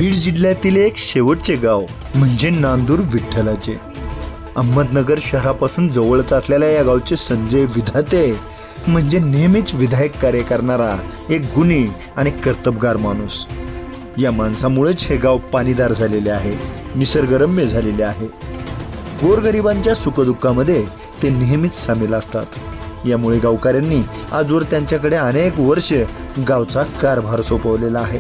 बीड जिल्ह्यातील एक शेवटचे गाव म्हणजे नांदूर विठ्ठलाचे। अहमदनगर शहरापासून जवळच असलेल्या या गावचे संजय विधाते म्हणजे नेहमीच विधायक कार्य करणारा एक गुणी आणि कर्तबगार माणूस। या माणसामुळेच हे गाव पाणीदार झालेले आहे, निसर्गरम्य झालेले आहे। गोरगरिबांच्या सुखदुःखामध्ये ते नेहमीच सामील असतात। यामुळे गावकऱ्यांनी आजवर त्यांच्याकडे अनेक वर्ष गावचा कारभार सोपवलेला आहे।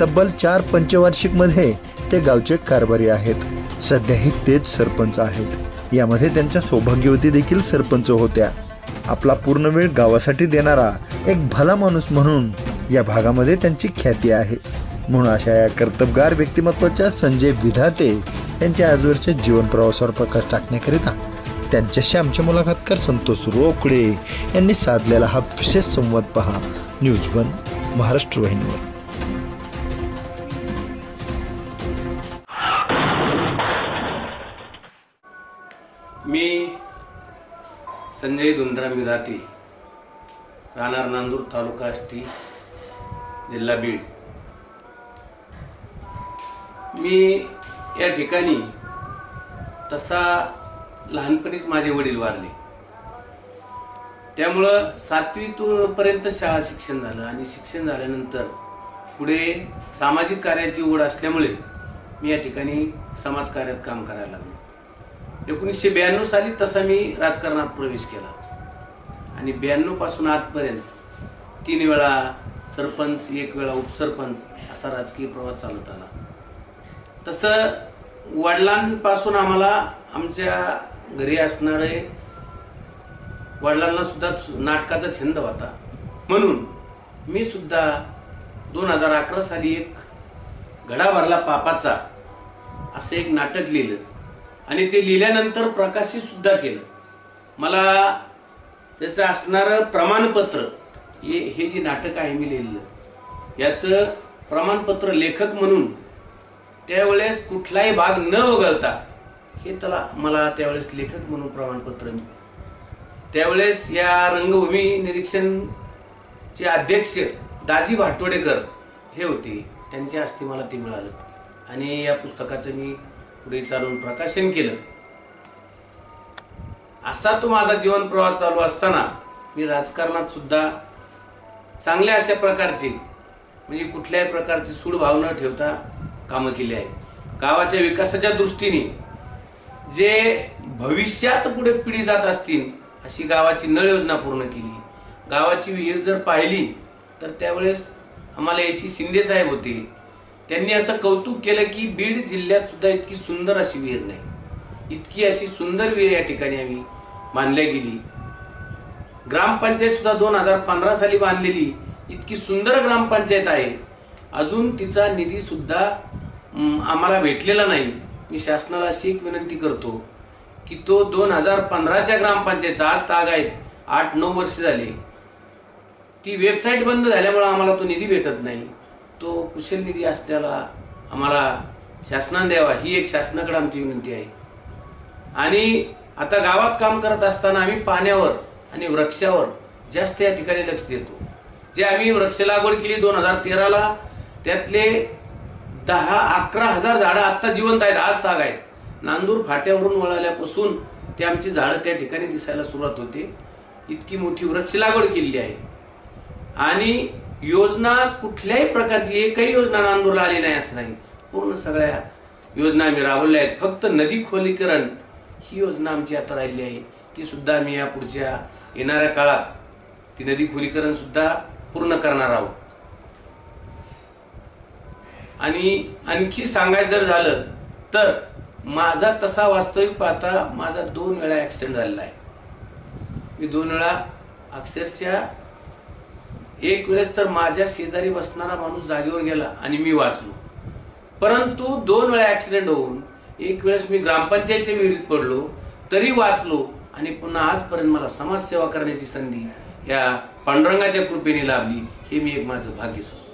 तब्बल 4 पंचवार्षिक मध्ये ते गावचे कारभारी आहेत। सध्याही तेच सरपंच आहेत। यामध्ये त्यांच्या सौभाग्यवती देखील सरपंच होत्या। आपला पूर्ण वेळ गावासाठी देणारा एक भला माणूस म्हणून या भागामध्ये त्यांची ख्याती आहे। म्हणून अशा या कर्तबगार व्यक्तिमत्वाच्या संजय विधाते यांच्या आजवरच्या जीवन प्रवासावर प्रकाश टाकण्याकरिता त्यांच्याशी आमचे मुलाखतकार संतोष रोकडे यांनी साधलेला हा विशेष संवाद पहा न्यूज 1 महाराष्ट्र वाहिनीवर। मी संजय धुंडराम विधाते, राहणार नांदूर, तालुका आष्टी, जिल्हा बीड। मी या ठिकाणी तसा लहानपणीच माझे वडील वारले, त्यामुळं 7वी पर्यंत शाळा शिक्षण झालं आणि शिक्षण झाल्यानंतर पुढे सामाजिक कार्याची ओढ असल्यामुळे मी या ठिकाणी समाजकार्यात काम करायला लागलो। 1992 साली तसा मी राजकारणात प्रवेश केला आणि 92 पासून आजपर्यंत 3 वेळा सरपंच, 1 वेळा उपसरपंच असा राजकीय प्रवास चालत आला। तसं वडिलांपासून आम्हाला आमच्या घरी असणारे वडिलांना सुद्धा नाटकाचा छंद होता, म्हणून मी सुद्धा 2011 साली एक घडा भरला पापाचा असं एक नाटक लिहिलं आणि ते लिहिल्यानंतर प्रकाशित सुद्धा केलं। मला त्याचं असणारं प्रमाणपत्र हे जे नाटक आहे मी लिहिलं याचं प्रमाणपत्र लेखक म्हणून त्यावेळेस कुठलाही भाग न वगळता मला त्यावेळेस लेखक म्हणून प्रमाणपत्र। त्यावेळेस या रंगभूमी निरीक्षणचे अध्यक्ष दाजी भाटवडेकर हे होते, त्यांच्या हस्ते मला ते मिळालं आणि या पुस्तकाचं मी पुढे चालून प्रकाशन केलं। असा तो माझा जीवन प्रवास चालू असताना मी राजकारणात सुद्धा चांगल्या अशा प्रकारचे म्हणजे कुठल्याही प्रकारची सूडभाव न ठेवता कामं केली आहेत। गावाच्या विकासाच्या दृष्टीने जे भविष्यात पुढे पिढी जात असतील अशी गावाची नळ योजना पूर्ण केली। गावाची विहीर जर पाहिली तर त्यावेळेस आम्हाला AC शिंदे साहेब होते, त्यांनी असं कौतुक केलं की बीड जिल्ह्यात सुद्धा इतकी सुंदर अशी विहीर नाही, इतकी अशी सुंदर विहीर या ठिकाणी आम्ही बांधल्या गेली। ग्रामपंचायत सुद्धा 2015 साली बांधलेली इतकी सुंदर ग्रामपंचायत आहे, अजून तिचा निधी सुद्धा आम्हाला भेटलेला नाही। मी शासनाला अशी एक विनंती करतो की तो 2015च्या ग्रामपंचायतचा आज ताग आहे 8-9 वर्ष झाले, ती वेबसाईट बंद झाल्यामुळे आम्हाला तो निधी भेटत नाही, तो कुशल निधी असल्याला आम्हाला शासनाने द्यावा ही एक शासनाकडे आमची विनंती आहे। आणि आता गावात काम करत असताना आम्ही पाण्यावर आणि वृक्षावर जास्त या ठिकाणी लक्ष देतो। जे आम्ही वृक्ष लागवड केली 2013ला, त्यातले 10-11 हजार झाडं आता जिवंत आहेत, आज ताग आहेत। नांदूर फाट्यावरून वळाल्यापासून ते आमची झाडं त्या ठिकाणी दिसायला सुरुवात होते, इतकी मोठी वृक्ष लागवड केलेली आहे। आणि योजना कुठल्याही प्रकारची एकही योजना नांदूरला आली नाही असं नाही, पूर्ण सगळ्या योजना आम्ही राबवल्या आहेत। फक्त नदी खोलीकरण ही योजना आमची आता राहिली आहे, ती सुद्धा आम्ही या पुढच्या येणाऱ्या काळात ती नदी खोलीकरण सुद्धा पूर्ण करणार आहोत। आणि आणखी सांगायचं जर झालं तर माझा तसा वास्तविक पाहता माझा 2 वेळा ॲक्सिडेंट झालेला आहे। मी 2 वेळा अक्षरशः, एक वेळेस तर माझ्या शेजारी बसणारा माणूस जागेवर गेला आणि मी वाचलो, परंतु 2 वेळा ॲक्सिडेंट होऊन एक वेळेस मी ग्रामपंचायतच्या विहिरीत पडलो तरी वाचलो आणि पुन्हा आजपर्यंत मला समाजसेवा करण्याची संधी या पांडुरंगाच्या कृपेने लाभली, हे मी एक माझं भाग्य समजतो।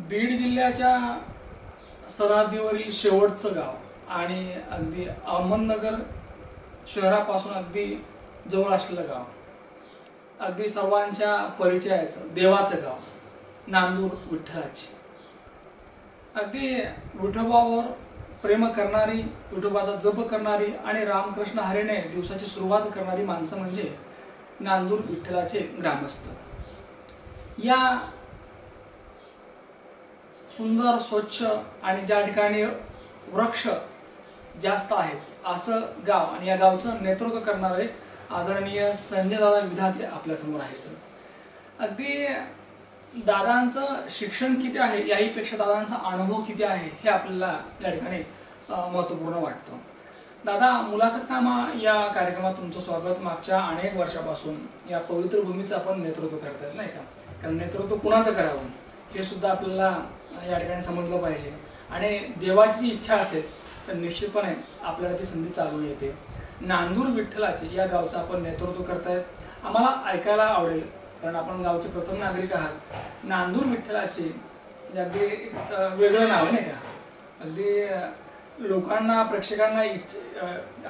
बीड जिल्ह्याच्या सरहद्दीवरील शेवटचं गाव आणि अगदी अहमदनगर शहरापासून अगदी जवळ असलेलं गाव, अगदी सर्वांच्या परिचयाचं देवाचं गाव नांदूर विठ्ठलाची. अगदी विठोबावर प्रेम करणारी, विठोबाचा जप करणारी आणि रामकृष्ण हरीने दिवसाची सुरुवात करणारी माणसं म्हणजे नांदूर विठ्ठलाचे ग्रामस्थ. या सुंदर, स्वच्छ आणि ज्या ठिकाणी वृक्ष जास्त आहेत असं गाव आणि या गावचं नेतृत्व करणारे आदरणीय संजय दादा विधाते आपल्यासमोर आहेत. अगदी दादांचं शिक्षण किती आहे याहीपेक्षा दादांचा अनुभव किती आहे हे आपल्याला या ठिकाणी महत्त्वपूर्ण वाटतं. दादा, मुलाखतनामा या कार्यक्रमात तुमचं स्वागत. मागच्या अनेक वर्षापासून या पवित्र भूमीचं आपण नेतृत्व करतात, नाही का? कारण नेतृत्व कुणाचं करावं हे सुद्धा आपल्याला या ठिकाणी समजलं पाहिजे. आणि देवाची इच्छा असेल तर निश्चितपणे आपल्याला ती संधी चालून येते. नांदूर विठ्ठलाचे या गावचं आपण नेतृत्व करतायत. आम्हाला ऐकायला आवडेल, कारण आपण गावचे प्रथम नागरिक आहात. नांदूर विठ्ठलाचे म्हणजे अगदी वेगळं नाव नाही का? अगदी लोकांना, प्रेक्षकांना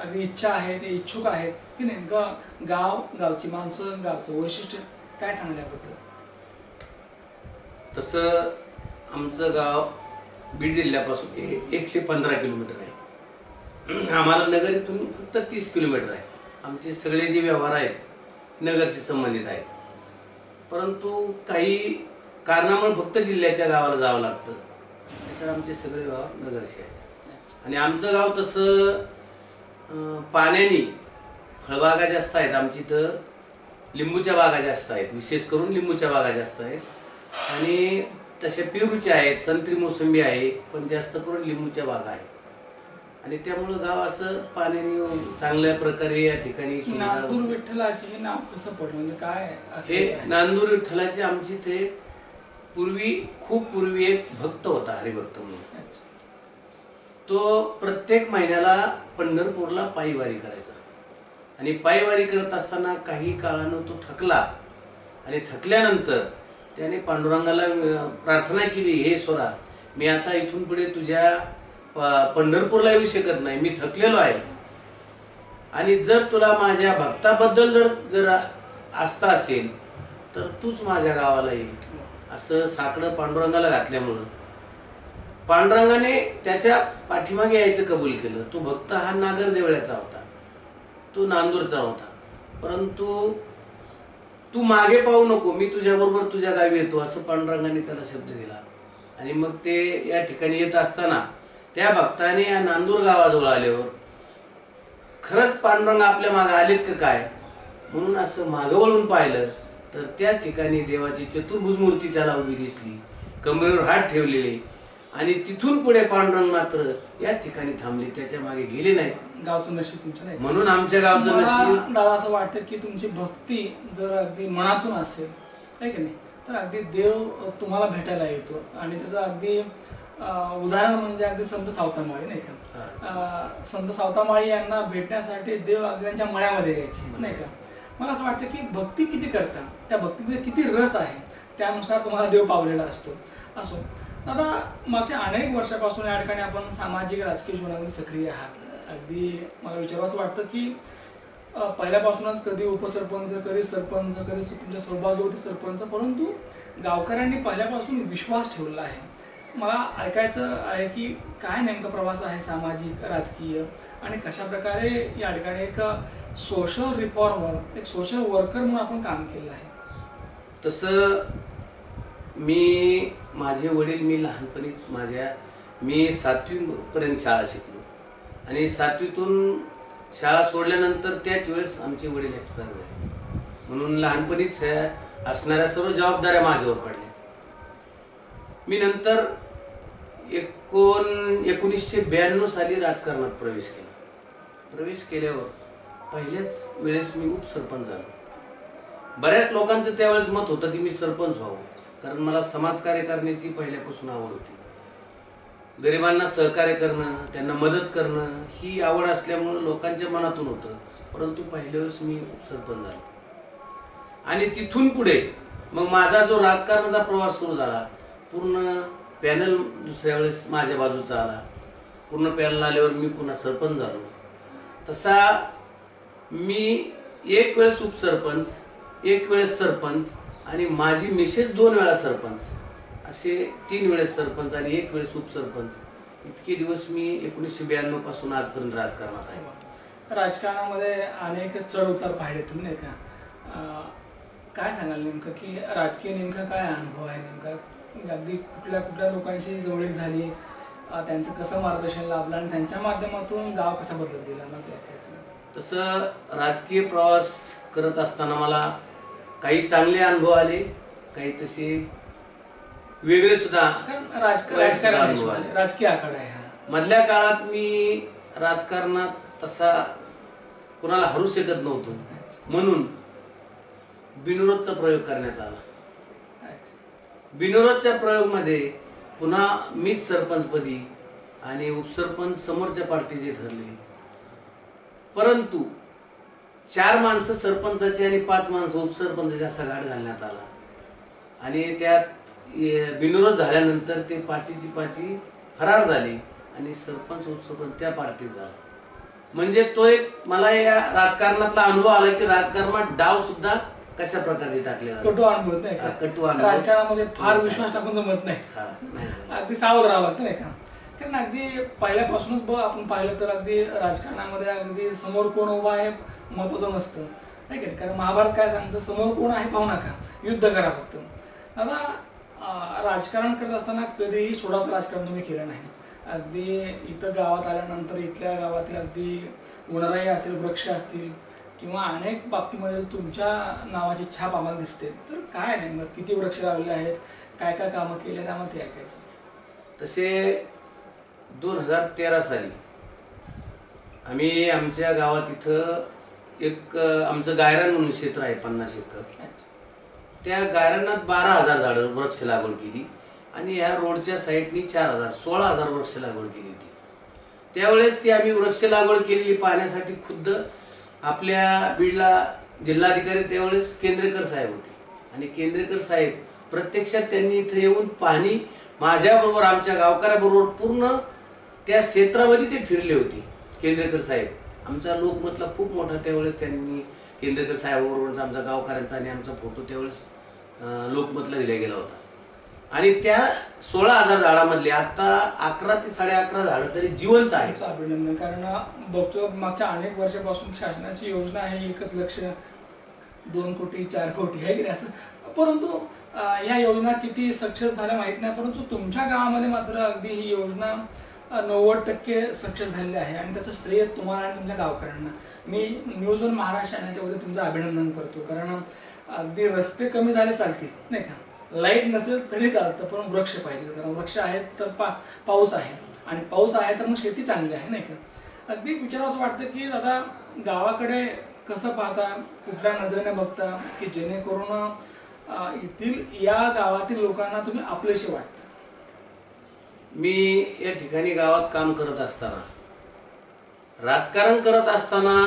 अगदी इच्छा आहे, ते इच्छुक आहेत की नेमकं गाव, गावची माणसं, गावचं वैशिष्ट्य काय सांगण्याबद्दल? तसं आमचं गाव बीड जिल्ह्यापासून 115 किलोमीटर आहे. आम्हाला नगर इथून फक्त 30 किलोमीटर आहे. आमचे सगळे जे व्यवहार आहेत नगरशी संबंधित आहेत. परंतु काही कारणामुळे फक्त जिल्ह्याच्या गावाला जावं लागतं, तर आमचे सगळे व्यवहार नगरशी आहेत. आणि आमचं गाव तसं पाण्याने फळबागा जास्त आहेत. आमची इथं लिंबूच्या बागा जास्त आहेत, विशेष करून लिंबूच्या बागा जास्त आहेत. आणि तशा पेरूच्या आहेत, संत्री मोसंबी आहे, पण जास्त करून लिंबूच्या बागा आहेत. आणि त्यामुळं गाव असं पाण्याने चांगल्या प्रकारे या ठिकाणी. नांदूर विठ्ठलाचे हे नाव कसं पडलं, म्हणजे काय हे? नांदूर विठ्ठलाचे आमची इथे खूप पूर्वी एक भक्त होता, हरिभक्त म्हणून. तो प्रत्येक महिन्याला पंढरपूरला पायीवारी करायचा. आणि पायीवारी करत असताना काही काळानं तो थकला. आणि थकल्यानंतर त्याने पांडुरंगाला प्रार्थना केली, हे स्वरा, मी आता इथून पुढे तुझ्या पंढरपूरला येऊ शकत नाही, मी थकलेलो आहे. आणि जर तुला माझ्या भक्ताबद्दल जर आस्था असेल तर तूच माझ्या गावाला ये. असं साकडं पांडुरंगाला घातल्यामुळं पांडुरंगाने त्याच्या पाठीमागे यायचं कबूल केलं. तो भक्त हा नागर देवळ्याचा होता, तो नांदूरचा होता. परंतु तू मागे पाहू नको, मी तुझ्याबरोबर तुझ्या गावी येतो, असं पांडुरंगाने त्याला शब्द दिला. आणि मग ते या ठिकाणी येत असताना त्या भक्ताने या नांदूर गावाजवळ आल्यावर खरंच पांडुरंग आपल्या मागे आलेत का काय म्हणून असं मागं वळून पाहिलं, तर त्या ठिकाणी देवाची चतुर्भुज मूर्ती त्याला उभी दिसली, कमरेवर हात ठेवलेले. आणि तिथून पुढे पांडुरंग मात्र या ठिकाणी थांबले, त्याच्या मागे गेले नाही. गावचं नशीब तुमचं नाही, म्हणून आमच्या गावचं नशीब. दादा असं वाटतं की तुमची भक्ती जर अगदी मनातून असेल, आहे की नाही, तर अगदी देव तुम्हाला भेटायला येतो. आणि त्याचं अगदी उदाहरण म्हणजे अगदी संत सावतामाळी, नाही का? संत सावतामाळी यांना भेटण्यासाठी देव अगदी त्यांच्या मळ्यामध्ये यायचे, नाही का? मला असं वाटतं की भक्ती किती करता, त्या भक्तीमध्ये किती रस आहे, त्यानुसार तुम्हाला देव पावलेला असतो. असो दादा, मागच्या अनेक वर्षापासून या ठिकाणी आपण सामाजिक राजकीय जीवनामध्ये सक्रिय आहात. अगदी मला विचारावंसं वाटतं की पहिल्यापासूनच कधी उपसरपंच, कधी सरपंच, कधी तुमच्या सौभाग्यवती सरपंच, परंतु गावकऱ्यांनी पहिल्यापासून विश्वास ठेवला आहे. मला ऐकायचं आहे की काय नेमका प्रवास आहे सामाजिक, राजकीय, आणि कशा प्रकारे या ठिकाणी एक सोशल रिफॉर्मर, एक सोशल वर्कर म्हणून आपण काम केलं आहे. तसं माझे वडील, मी लहानपणीच मी 7वी पर्यंत शाळा शिकलो. आणि 7वीतून शाळा सोडल्यानंतर त्याच वेळेस आमचे वडील एक्सपायर झाले. म्हणून लहानपणीच असणाऱ्या सर्व जबाबदाऱ्या माझ्यावर पडल्या. मी नंतर 1992 साली राजकारणात प्रवेश केल्यावर पहिल्याच वेळेस मी उपसरपंच झालो. बऱ्याच लोकांचं त्यावेळेस मत होतं की मी सरपंच व्हावं, कारण मला समाजकार्य करण्याची पहिल्यापासून आवड होती. गरिबांना सहकार्य करणं, त्यांना मदत करणं ही आवड असल्यामुळं लोकांच्या मनातून होतं. परंतु पहिल्या वेळेस मी उपसरपंच झालो. आणि तिथून पुढे मग माझा जो राजकारणाचा प्रवास सुरू झाला, पूर्ण पॅनल दुसऱ्या वेळेस माझ्या बाजूचा आला. पूर्ण पॅनल आल्यावर मी पुन्हा सरपंच झालो. तसा मी एक वेळेस उपसरपंच, एक वेळेस सरपंच, आणि माझी मिसेस 2 वेळा सरपंच असे 3 वेळेस सरपंच आणि 1 वेळेस उपसरपंच, इतके दिवस मी 1992 पासून आजपर्यंत राजकारणात आहे. राजकारणामध्ये अनेक चढ उतार पाहिले तुम्ही नाही का? काय सांगाल नेमकं की राजकीय नेमका काय अनुभव आहे नेमका? अगदी कुठल्या कुठल्या लोकांशी जवळीक झाली, त्यांचं कसं मार्गदर्शन लाभलं आणि त्यांच्या माध्यमातून गाव कसा बदलत गेला ना ते ऐकायचं. तसं राजकीय प्रवास करत असताना मला काही चांगले अनुभव आले, काही तसे वेगळे सुद्धा कारण राजकीय आखाडा आहे हा. मधल्या काळात मी राजकारणात तसा कुणाला हरू शकत नव्हतो, म्हणून बिनविरोधचा प्रयोग करण्यात आला. बिनविरोधच्या प्रयोगमध्ये पुन्हा मीच सरपंचपदी आणि उपसरपंच समोरच्या पार्टीचे ठरले. परंतु 4 माणसं सरपंचाची आणि 5 माणसं उपसरपंचाची असा घाट घालण्यात आला आणि त्यात बिनविरोध झाल्यानंतर ते 5ची 5 फरार झाले आणि सरपंच उपसरपंच त्या पार्टीत झाला. म्हणजे तो एक मला या राजकारणातला अनुभव आला की राजकारणात डाव सुद्धा कशा प्रकारचे टाकले जातात. कटू अनुभव नाही का? कटू अनुभव. राजकारणामध्ये फार विश्वास टाकून जमत नाही, अगदी सावध राहावं लागतं नाही का? कारण अगदी पहिल्यापासूनच बघ आपण पाहिलं तर अगदी राजकारणामध्ये अगदी समोर कोण उभा आहे महत्वाचं नसतं नाही का? कारण महाभारत काय सांगतं, समोर कोण आहे पाहू नका, युद्ध करा फक्त. आता राजकारण करत असताना कधीही सोडाचं राजकारण तुम्ही केलं नाही. अगदी इथं गावात आल्यानंतर इथल्या गावातील अगदी उन्हाळाही असेल, वृक्ष असतील किंवा अनेक बाबतीमध्ये तुमच्या नावाची छाप आम्हाला दिसते. तर काय नेमकं किती वृक्ष लावले आहेत, काय काय कामं केली आहेत, आम्हाला ते ऐकायचं. तसे 2013 साली आम्ही आमच्या गावात इथं एक आमचं गायरान म्हणून क्षेत्र आहे 50 एकर. त्या गायरानात 12,000 झाडं वृक्ष लागवड केली आणि ह्या रोडच्या साईडनी 16,000 वृक्ष लागवड केली होती. त्यावेळेस ती आम्ही वृक्ष लागवड केलेली पाहण्यासाठी खुद्द आपल्या बीडला जिल्हाधिकारी त्यावेळेस केंद्रेकर साहेब होते आणि केंद्रेकर साहेब प्रत्यक्षात त्यांनी इथं येऊन पाहणी माझ्याबरोबर आमच्या गावकऱ्याबरोबर पूर्ण त्या क्षेत्रामध्ये ते फिरले होते. केंद्रेकर साहेब आमचा लोकमतला खूप मोठा त्यावेळेस त्यांनी केंद्रेकर साहेबाबरोबरचा आमचा गावकऱ्यांचा आणि आमचा फोटो त्यावेळेस लोकमतला दिला गेला होता. आणि त्या 16,000 झाडामधले आता 11 ते 11.5 झाडं तरी जिवंत आहेत. अभिनंदन. कारण बघतो मागच्या अनेक वर्षापासून शासनाची योजना आहे एकच लक्ष 2 कोटी 4 कोटी आहे की असं, परंतु या योजना किती सक्सेस झाल्या माहीत नाही, परंतु तुमच्या गावामध्ये मात्र अगदी ही योजना 90% सक्सेस झालेली आहे आणि त्याचं श्रेय तुम्हाला आणि तुमच्या गावकऱ्यांना. मी न्यूज वन महाराष्ट्र चॅनलच्या तुमचं अभिनंदन करतो. कारण अगदी रस्ते कमी झाले चालतील नाही का, लाईट नसेल तरी चालतं, पण वृक्ष पाहिजे. कारण वृक्ष आहेत तर पाऊस आहे आणि पाऊस आहे तर मग शेती चांगली आहे नाही का. अगदी विचारावं असं वाटतं की दादा गावाकडे कसं पाहता, कुठल्या नजरेने बघता की जेणेकरून या गावातील लोकांना तुम्ही आपलेसे वाटता. मी या ठिकाणी गावात काम करत असताना, राजकारण करत असताना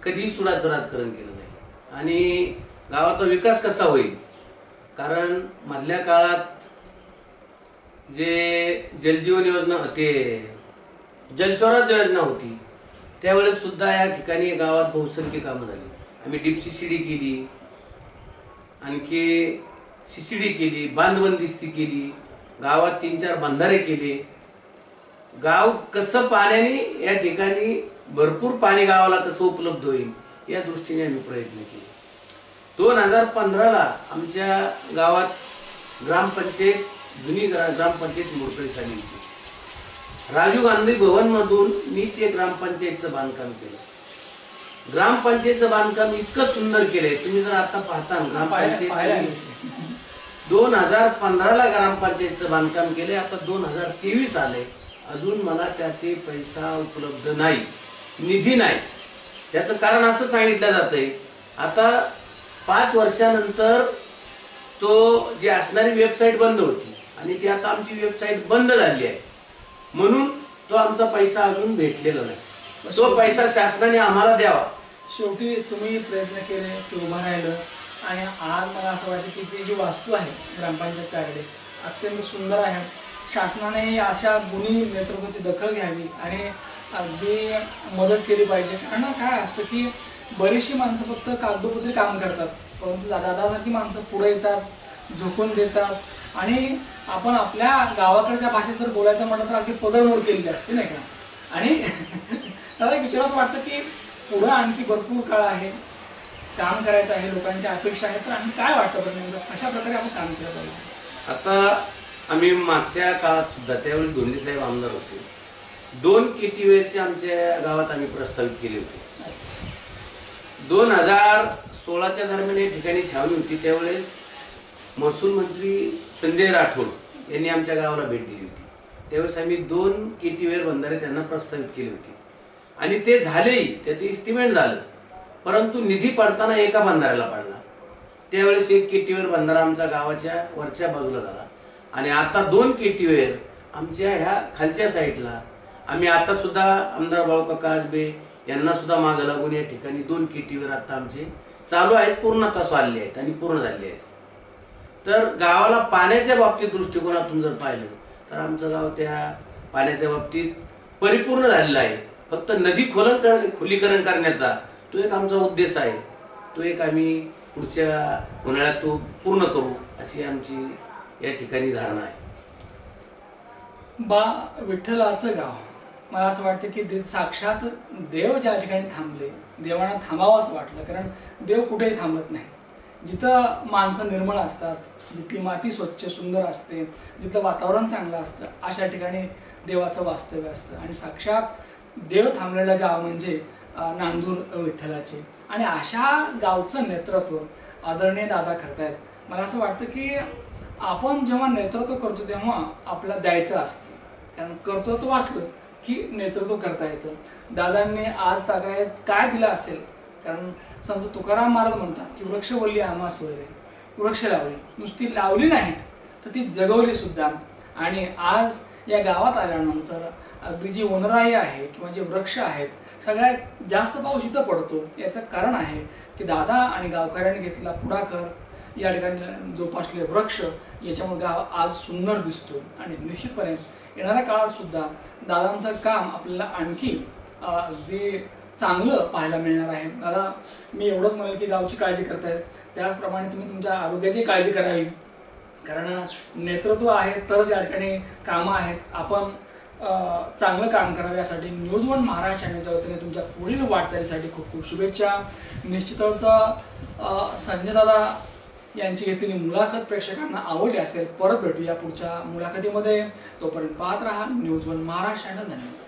कधीही सुडाचं राजकारण केलं नाही आणि गावाचा विकास कसा होईल. कारण मधल्या काळात जे जलजीवन योजना होते, जलस्वराज योजना होती, त्यावेळेस सुद्धा या ठिकाणी गावात बहुसंख्य कामं झाली. आम्ही डीपसीसीडी केली, आणखी सीसीडी केली, बांधबंदिस्ती केली, गावात 3-4 बंधारे केले. गाव कसं पाण्याने या ठिकाणी भरपूर पाणी गावाला कसं उपलब्ध होईल या दृष्टीने आम्ही प्रयत्न केले. 2015ला आमच्या गावात ग्रामपंचायत, जुनी ग्रामपंचायत मोडकळी झाली होती. राजीव गांधी भवन मधून मी ते ग्रामपंचायतचं बांधकाम केलं. ग्रामपंचायतचं बांधकाम इतकं सुंदर केलंय, तुम्ही जर आता पाहता ग्रामपंचायत 2015ला ग्रामपंचायतचं बांधकाम केलंय, आता 2023 आलंय, अजून मला त्याचे पैसा उपलब्ध नाही, निधी नाही. त्याचं कारण असं सांगितलं जातंय, आता 5 वर्षानंतर तो जी असणारी वेबसाईट बंद होती आणि ती आता आमची वेबसाईट बंद झाली आहे, म्हणून तो आमचा पैसा अजून भेटलेला नाही. तो पैसा शासनाने आम्हाला द्यावा. शेवटी तुम्ही प्रयत्न केले, ते उभं राहिलं आणि आज मला असं वाटतं की ती जी वास्तू आहे ग्रामपंचायत कार्यालय अत्यंत सुंदर आहे. शासनाने अशा गुणी नेतृत्वाची दखल घ्यावी आणि अगदी मदत केली पाहिजे. कारण काय असतं की बरीचशी माणसं फक्त कागदोपत्री काम करतात, परंतु दादासारखी माणसं पुढे येतात, झोकून देतात आणि आपण आपल्या गावाकडच्या भाषेत जर बोलायचं म्हटलं तर अगदी पदरमोड केलेली असते नाही का. आणि मला एक विचारावं वाटतं की पुढं आणखी भरपूर काळ आहे, काम करायचं आहे, लोकांच्या अपेक्षा आहेत, तर आणखी काय वाटतं बरं नेमकं कशा प्रकारे आपण काम केलं पाहिजे? आता आम्ही मागच्या काळात सुद्धा त्यावेळी धोंडी साहेब आमदार होते, 2 KTVRचे आमच्या गावात आम्ही प्रस्तावित केले होते. 2016च्या दरम्यान या ठिकाणी छावणी होती. त्यावेळेस महसूल मंत्री संजय राठोड यांनी आमच्या गावाला भेट दिली होती. त्यावेळेस आम्ही 2 KTVR बंधारे त्यांना प्रस्तावित केले होते आणि ते झालेही, त्याचे इस्टिमेट झालं, परंतु निधी पडताना एका बंधाऱ्याला पडला. त्यावेळेस 1 KTVR बंधारा आमच्या गावाच्या वरच्या बाजूला झाला आणि आता 2 KTVR आमच्या ह्या खालच्या साईडला. आम्ही आता सुद्धा आमदार बाळूकाका आजबे यांना सुद्धा मागं लागून या ठिकाणी 2 KTVR आता आमचे चालू आहेत, पूर्णतः आलेले आहेत आणि पूर्ण झालेले आहेत. तर गावाला पाण्याच्या बाबतीत दृष्टिकोनातून जर पाहिलं तर आमचं गाव त्या पाण्याच्या बाबतीत परिपूर्ण झालेलं आहे. फक्त नदी खोलीकरण करण्याचा तो एक आमचा उद्देश आहे. तो एक आम्ही पुढच्या उन्हाळ्यात तो पूर्ण करू अशी आमची या ठिकाणी धारणा आहे. बा विठ्ठलाचं गाव, मला असं वाटतं की साक्षात देव ज्या ठिकाणी थांबले, देवांना थांबावंच वाटलं. कारण देव कुठेही थांबत नाही. जिथं माणसं निर्मळ असतात, जिथली माती स्वच्छ सुंदर असते, जिथलं वातावरण चांगलं असतं, अशा ठिकाणी देवाचं वास्तव्य असतं. आणि साक्षात देव थांबलेलं गाव म्हणजे नांदूर विठ्ठलाचे. आणि अशा गावचं नेतृत्व आदरणीय दादा करतायत. मला असं वाटतं की आपण जेव्हा नेतृत्व करतो तेव्हा आपल्याला द्यायचं असतं. कारण कर्तृत्व असलं की नेतृत्व करता येतं. दादांनी आज तागायत काय दिलं असेल? कारण संत तुकाराम महाराज म्हणतात की वृक्षवल्ली आम्हा सोयरे, वृक्ष लावली, नुसती लावली नाहीत तर ती जगवली सुद्धा. आणि आज या गावात आल्यानंतर अगदी जी वनराई आहे किंवा जे वृक्ष आहेत, सगळ्यात जास्त पाऊस इथं पडतो. याचं कारण आहे की दादा आणि गावकऱ्यांनी घेतलेला पुढाकार, या ठिकाणी जोपासले वृक्ष, याच्यामुळे गाव आज सुंदर दिसतो. आणि निश्चितपणे येणाऱ्या काळात सुद्धा दादांचं काम आपल्याला आणखी अगदी चांगलं पाहायला मिळणार आहे. दादा, मी एवढंच म्हणेल की गावची काळजी करतायत, त्याचप्रमाणे तुम्ही तुमच्या आरोग्याची काळजी करावी. कारण नेतृत्व आहे तरच या ठिकाणी कामं आहेत. आपण चांगलं काम करावं यासाठी न्यूज वन महाराष्ट्र चॅनलच्या वतीने तुमच्या पुढील वाटचालीसाठी खूप खूप शुभेच्छा. निश्चितच संजय दादा यांची घेतलेली मुलाखत प्रेक्षकांना आवडली असेल. परत भेटूया पुढच्या मुलाखतीमध्ये. तोपर्यंत पाहत राहा न्यूज वन महाराष्ट्र चॅनल. धन्यवाद.